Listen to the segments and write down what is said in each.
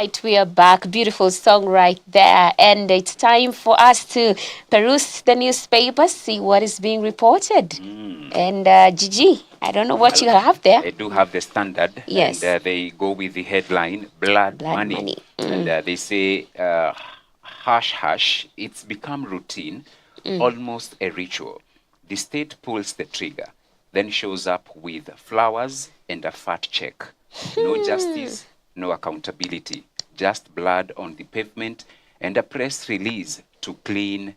Right, we are back. Beautiful song right there. And it's time for us to peruse the newspapers, see what is being reported. And Gigi, I don't know what Well, you have there. I do have the Standard, and Yes, they go with the headline "Blood blood Money," money. and they say, "Hush, hush! It's become routine, almost a ritual. The state pulls the trigger, then shows up with flowers and a fat check. No justice, no accountability, just blood on the pavement and a press release to clean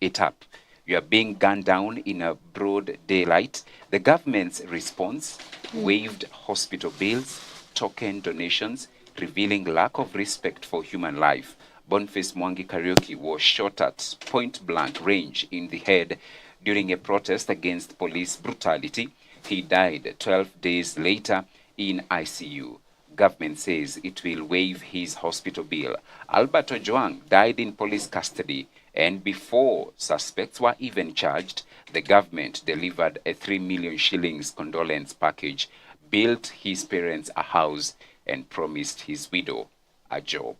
it up. You are being gunned down in a broad daylight. The government's response waived hospital bills, token donations, revealing lack of respect for human life. Boniface Mwangi Karaoke was shot at point blank range in the head during a protest against police brutality. He died 12 days later in ICU. Government says it will waive his hospital bill. Albert Ojwang died in police custody, and before suspects were even charged, the government delivered a 3 million shillings condolence package, built his parents a house, and promised his widow a job.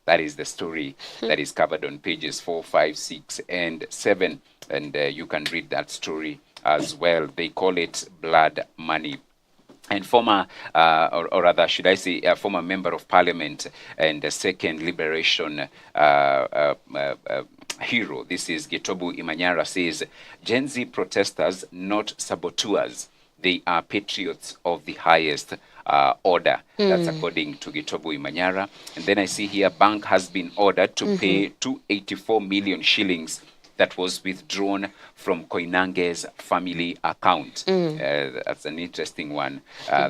That is the story that is covered on pages 4, 5, 6, and 7. And you can read that story as well. They call it blood money. And former, or rather, should I say, former member of parliament and the second liberation hero, this is Gitobu Imanyara, says, Gen Z protesters, not saboteurs. They are patriots of the highest order. That's according to Gitobu Imanyara. And then I see here, bank has been ordered to pay 284 million shillings that was withdrawn from Koinange's family account. That's an interesting one.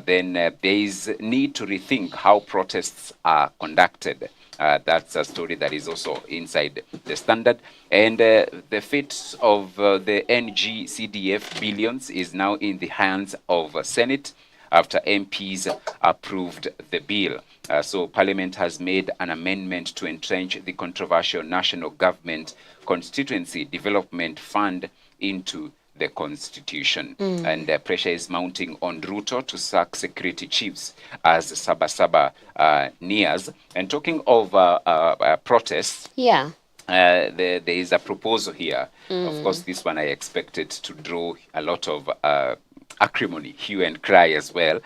Then there is need to rethink how protests are conducted. That's a story that is also inside the Standard. And the fate of the NGCDF billions is now in the hands of Senate after MPs approved the bill. So Parliament has made an amendment to entrench the controversial National Government Constituency Development Fund into the Constitution. And pressure is mounting on Ruto to sack security chiefs as Sabasaba nears. And talking of protests, Yeah. there is a proposal here. Of course, this one I expected to draw a lot of acrimony, hue and cry as well.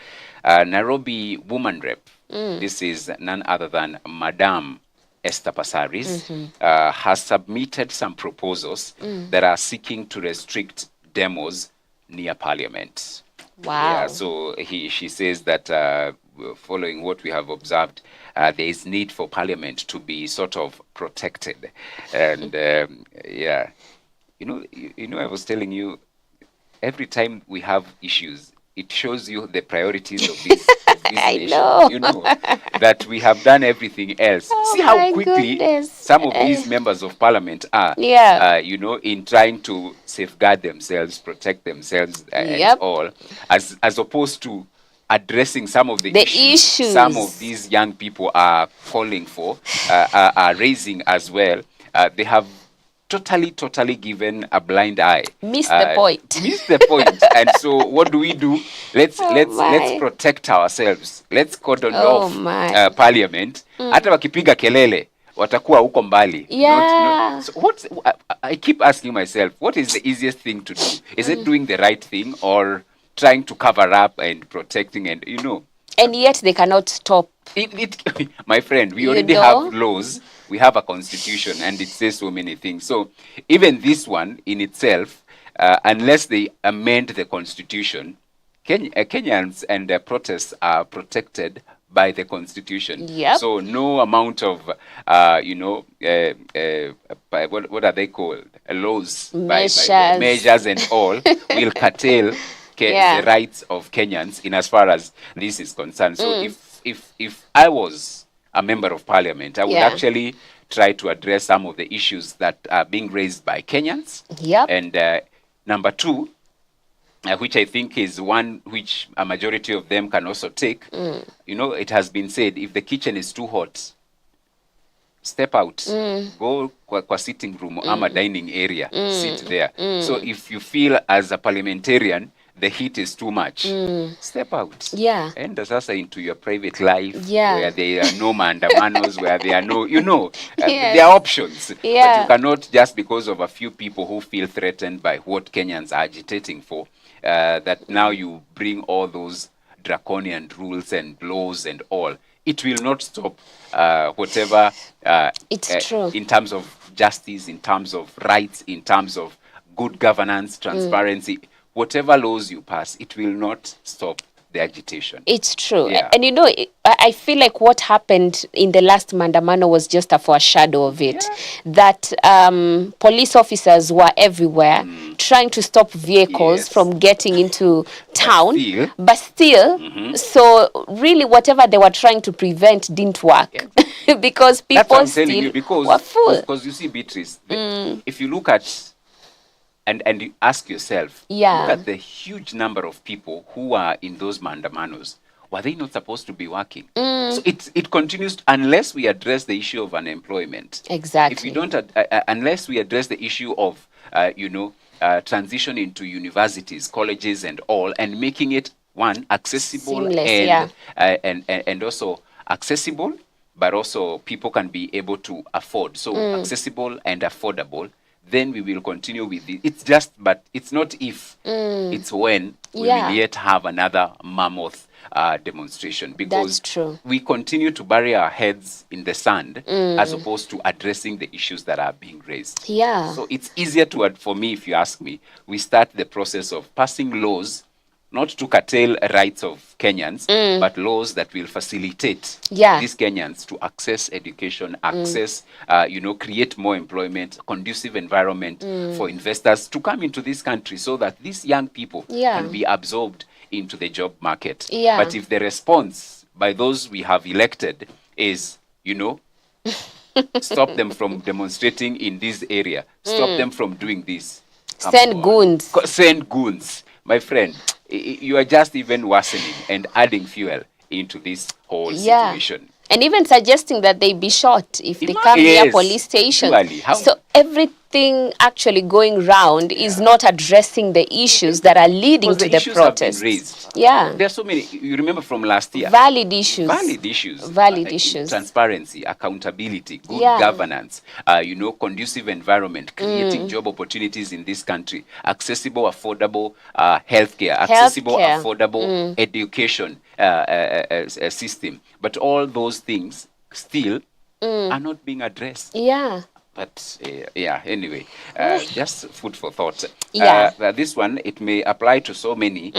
Nairobi woman rep, this is none other than Madam Esther Passaris, has submitted some proposals that are seeking to restrict demos near Parliament. Wow. Yeah, so she says that following what we have observed, there is need for Parliament to be sort of protected, and yeah, I was telling you, every time we have issues, it shows you the priorities of this I nation. know. You know that we have done everything else. Oh See how my quickly goodness. some of these members of parliament are, Yeah. in trying to safeguard themselves, protect themselves, and Yep. all, as opposed to addressing some of the issues. some of these young people are calling for, are raising as well. They have totally given a blind eye. Miss the point. Miss the point. And so what do? Let's Oh let's my. protect ourselves. Let's cordon Oh off my. parliament. Hata wakipiga kelele watakuwa huko mbali. Yeah. So I keep asking myself, what is the easiest thing to do? Is it doing the right thing or trying to cover up and protecting and And yet they cannot stop. my friend, we You already know? have laws, we have a constitution, and it says so many things. So even this one in itself, unless they amend the constitution, Kenyans and their protests are protected by the constitution. Yep. So no amount of, what are they called? Laws, by measures and all, will curtail Yeah. the rights of Kenyans in as far as this is concerned. So if I was a member of parliament, I would Yeah. actually try to address some of the issues that are being raised by Kenyans. Yep. And number two, which I think is one which a majority of them can also take. It has been said, if the kitchen is too hot, step out, go kwa sitting room ama dining area, sit there. So if you feel as a parliamentarian the heat is too much, step out. Yeah. Enter sasa into your private life, Yeah. where there are no mandamanos, where there are no, Yes. there are options. But Yeah. you cannot, just because of a few people who feel threatened by what Kenyans are agitating for, that now you bring all those draconian rules and laws and all. It will not stop whatever It's true. in terms of justice, in terms of rights, in terms of good governance, transparency, whatever laws you pass, it will not stop the agitation. It's true. Yeah. And I feel like what happened in the last Mandamano was just a foreshadow of it. Yeah. That police officers were everywhere trying to stop vehicles Yes. from getting into town. But still, So really whatever they were trying to prevent didn't work. Because that's people what I'm still telling you, were full. because you see, Beatrice, if you look at and you ask yourself, Yeah. look at the huge number of people who are in those mandamanos. Were they not supposed to be working? So it continues unless we address the issue of unemployment. Exactly. If we don't, unless we address the issue of, transition into universities, colleges, and all, and making it accessible Seamless, and also accessible, but also people can be able to afford. So accessible and affordable. Then we will continue with it. It's just, but it's not if, it's when we will yet have another mammoth demonstration, because That's true. we continue to bury our heads in the sand as opposed to addressing the issues that are being raised. Yeah. So it's easier for me, if you ask me, we start the process of passing laws, not to curtail rights of Kenyans, but laws that will facilitate these Kenyans to access education, access, create more employment, conducive environment for investors to come into this country, so that these young people can be absorbed into the job market. Yeah. But if the response by those we have elected is, stop them from demonstrating in this area, stop them from doing this, Send goons. Send goons. My friend, you are just even worsening and adding fuel into this whole situation. And even suggesting that they be shot if they come near police stations. So everything actually going round is not addressing the issues that are leading to the protests. Have been raised. Yeah. There are so many. You remember from last year. Valid issues. Valid issues. Transparency, accountability, good governance, conducive environment, creating job opportunities in this country, accessible, affordable healthcare, accessible, affordable education system. But all those things still are not being addressed. Yeah. But anyway, just food for thought. Yeah. This one, it may apply to so many,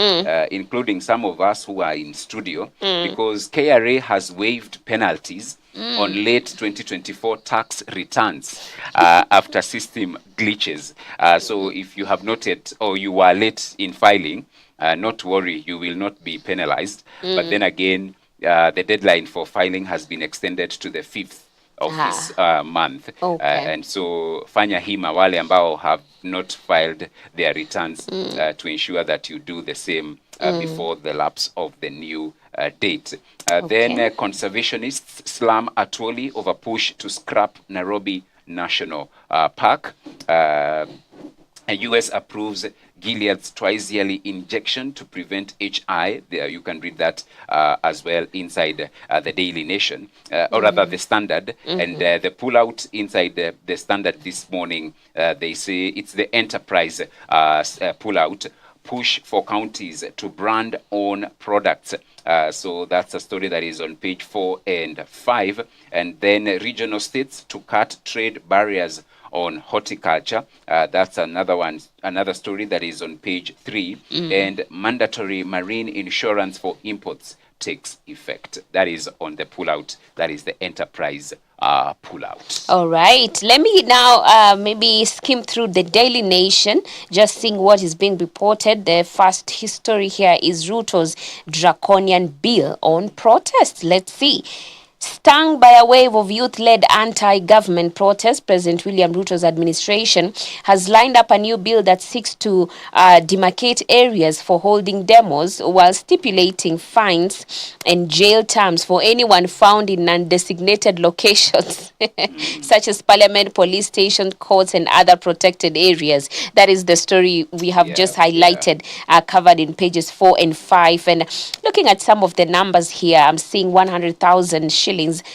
including some of us who are in studio, because KRA has waived penalties on late 2024 tax returns after system glitches. So if you have not yet, or you are late in filing, not to worry, you will not be penalized. But then again, the deadline for filing has been extended to the 5th of this month. And so fanya hima wale ambao have not filed their returns to ensure that you do the same before the lapse of the new date. Then conservationists slam Atwoli over push to scrap Nairobi National Park. US approves Gilead's twice-yearly injection to prevent HI. There you can read that as well inside the Daily Nation, or rather the Standard. And the pullout inside the Standard this morning, they say it's the Enterprise pullout. Push for counties to brand own products. So that's a story that is on page 4 and 5. And then regional states to cut trade barriers on horticulture. That's another story that is on page 3. And mandatory marine insurance for imports takes effect. That is on the pullout. That is the Enterprise pullout. All right. Let me now maybe skim through the Daily Nation, just seeing what is being reported. The first history here is Ruto's draconian bill on protest. Let's see. Stung by a wave of youth-led anti-government protests, President William Ruto's administration has lined up a new bill that seeks to demarcate areas for holding demos while stipulating fines and jail terms for anyone found in undesignated locations, such as Parliament, police station, courts, and other protected areas. That is the story we have just highlighted, covered in pages 4 and 5. And looking at some of the numbers here, I'm seeing 100,000 shillings.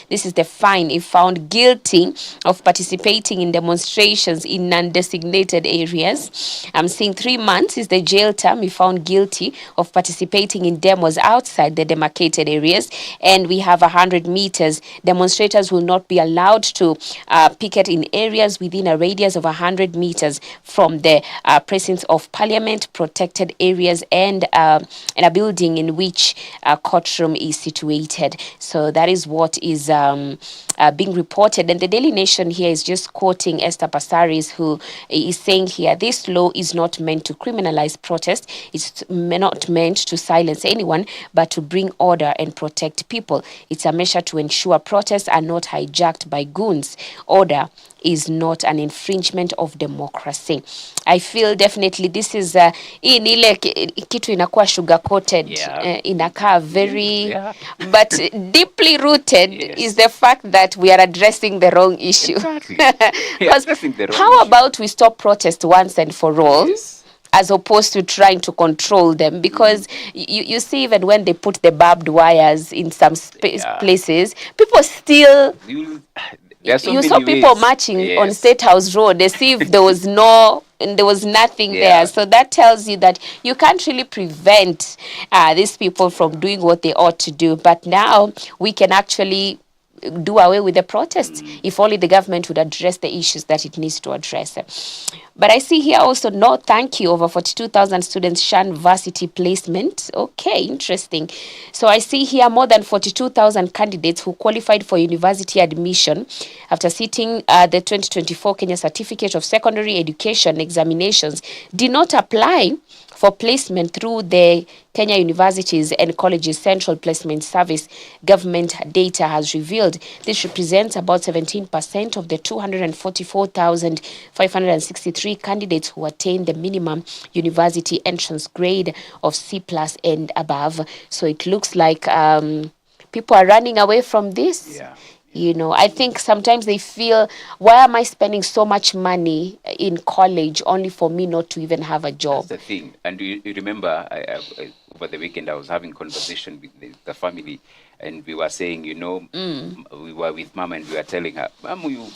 This is the fine if found guilty of participating in demonstrations in undesignated areas. I'm seeing 3 months is the jail term if found guilty of participating in demos outside the demarcated areas. And we have 100 meters. Demonstrators will not be allowed to picket in areas within a radius of 100 meters from the precincts of Parliament, protected areas, and a building in which a courtroom is situated. So that is what is being reported. And the Daily Nation here is just quoting Esther Passaris, who is saying here, this law is not meant to criminalize protest. It's not meant to silence anyone, but to bring order and protect people. It's a measure to ensure protests are not hijacked by goons. Order is not an infringement of democracy. I feel definitely this is hii ni ile kitu inakuwa sugar coated, inakaa very but deeply rooted is the fact that we are addressing the wrong issue. Exactly. How about we stop protest once and for all? As opposed to trying to control them, because you see, even when they put the barbed wires in some places, people still you saw people marching on State House Road as if there was nothing there. So that tells you that you can't really prevent these people from doing what they ought to do. But now we can actually do away with the protests if only the government would address the issues that it needs to address. But I see here also, no thank you, over 42,000 students shun varsity placement. Okay, interesting. So I see here more than 42,000 candidates who qualified for university admission after sitting the 2024 Kenya Certificate of Secondary Education examinations did not apply for placement through the Kenya Universities and Colleges Central Placement Service. Government data has revealed this represents about 17% of the 244,563 candidates who attained the minimum university entrance grade of C+ and above. So it looks like people are running away from this. You know, I think sometimes they feel, why am I spending so much money in college only for me not to even have a job? That's the thing. And you remember, over the weekend, I was having conversation with the family, and we were saying, you know, we were with Mom and we were telling her, Mom, you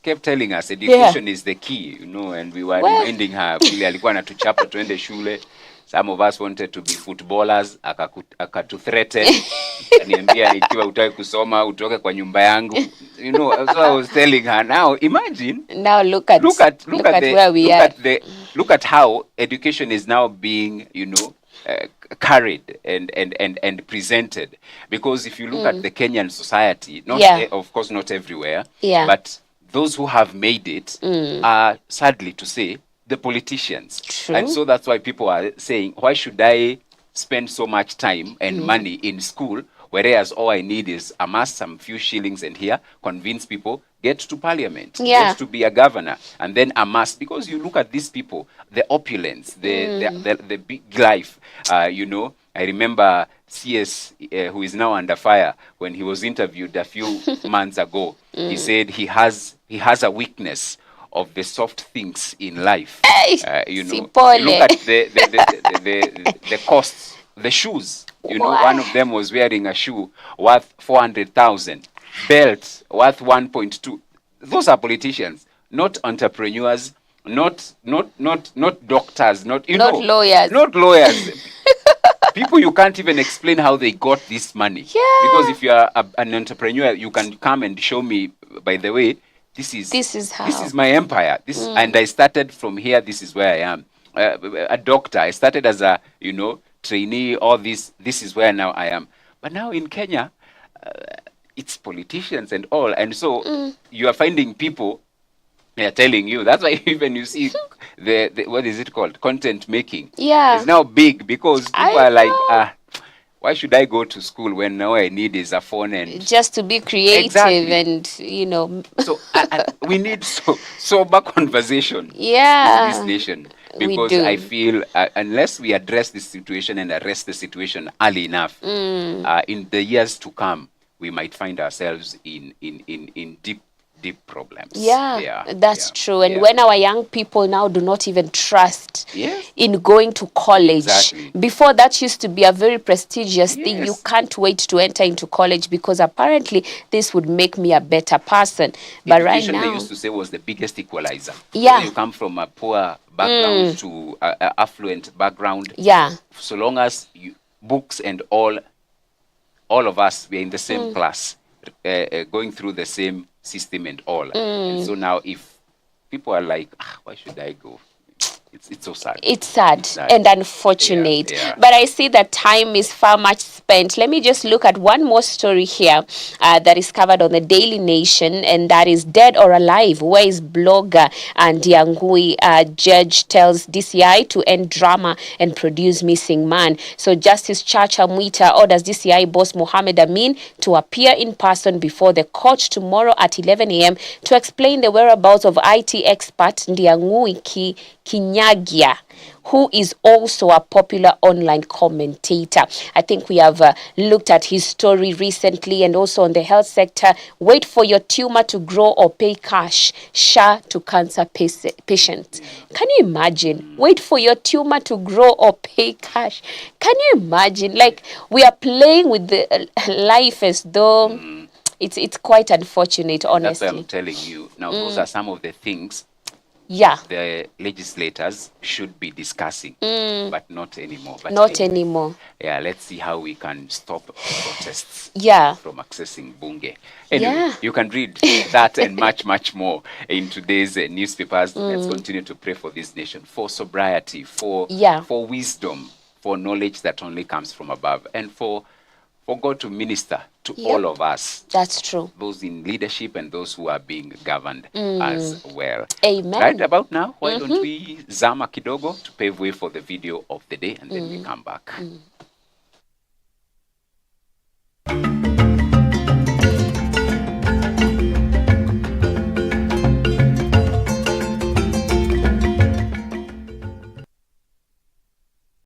kept telling us education is the key, you know, and we were reminding her, alikuwa anatuchapa tuende shule. Some of us wanted to be footballers, akatuthreaten, aniambia ikiwa utaki kusoma utoke kwa nyumba yangu. You know, so I was telling her, now imagine. Now look at where we are. Look at how education is now being, you know, carried and presented. Because if you look at the Kenyan society, of course not everywhere, but those who have made it are, sadly to say, the politicians. True. And so that's why people are saying, why should I spend so much time and money in school, whereas all I need is amass some few shillings and here, convince people, get to Parliament, get to be a governor, and then amass. Because you look at these people, the opulence, the big life, you know. I remember CS, who is now under fire, when he was interviewed a few months ago, he said he has a weakness of the soft things in life. You know, look at the costs, the shoes. You know, one of them was wearing a shoe worth 400,000, belt worth 1.2. Those are politicians, not entrepreneurs, not doctors, not lawyers. Not lawyers. People you can't even explain how they got this money. Because if you are an entrepreneur, you can come and show me, by the way, this is my empire. And I started from here. This is where I am. A doctor. I started as a, you know, trainee. All this. This is where now I am. But now in Kenya, it's politicians and all. And so you are finding people. They are telling you. That's why even you see the what is it called? Content making. Yeah. It's now big because people are like, why should I go to school when all I need is a phone and Just to be creative Exactly. and, you know. so we need sober conversation in this Yeah, nation, we because I do. feel unless we address this situation and arrest the situation early enough, in the years to come, we might find ourselves in deep problems. Yeah, that's yeah, true. And yeah. when our young people now do not even trust Yes. in going to college, Exactly. before that used to be a very prestigious thing. You Yes. can't wait to enter into college because apparently this would make me a better person. But right Education, they now, used to say, was the biggest equalizer. Yeah. Whether you come from a poor background to a affluent background, yeah, so long as books and all of us, we're in the same class, going through the same system and all. And so now, if people are like, why should I go? It's so sad. it's sad sad. and unfortunate. Yeah. But I see that time is far much spent. Let me just look at one more story here that is covered on the Daily Nation, and that is Dead or Alive. Where is blogger and Diangui? Judge tells DCI to end drama and produce missing man. So Justice Chacha Mwita orders DCI boss Mohammed Amin to appear in person before the court tomorrow at 11 a.m. to explain the whereabouts of IT expert Ndiangui Kinyagia, who is also a popular online commentator. I think we have looked at his story recently, and also on the health sector. Wait for your tumor to grow or pay cash. SHA to cancer patient. Can you imagine? Wait for your tumor to grow or pay cash. Can you imagine? Like, we are playing with the life as though it's quite unfortunate, That's why I'm honestly. telling you. Now, those are some of the things Yeah, the legislators should be discussing, but not anymore. But not anyway, anymore. yeah, let's see how we can stop protests Yeah. from accessing Bunge. Anyway, Yeah. you can read that and much more in today's newspapers. Let's continue to pray for this nation, for sobriety, for wisdom, for knowledge that only comes from above, and for God to minister to all of us, That's true. those in leadership and those who are being governed as well. Amen. Right about now, why don't we zama kidogo to pave way for the video of the day, and then we come back.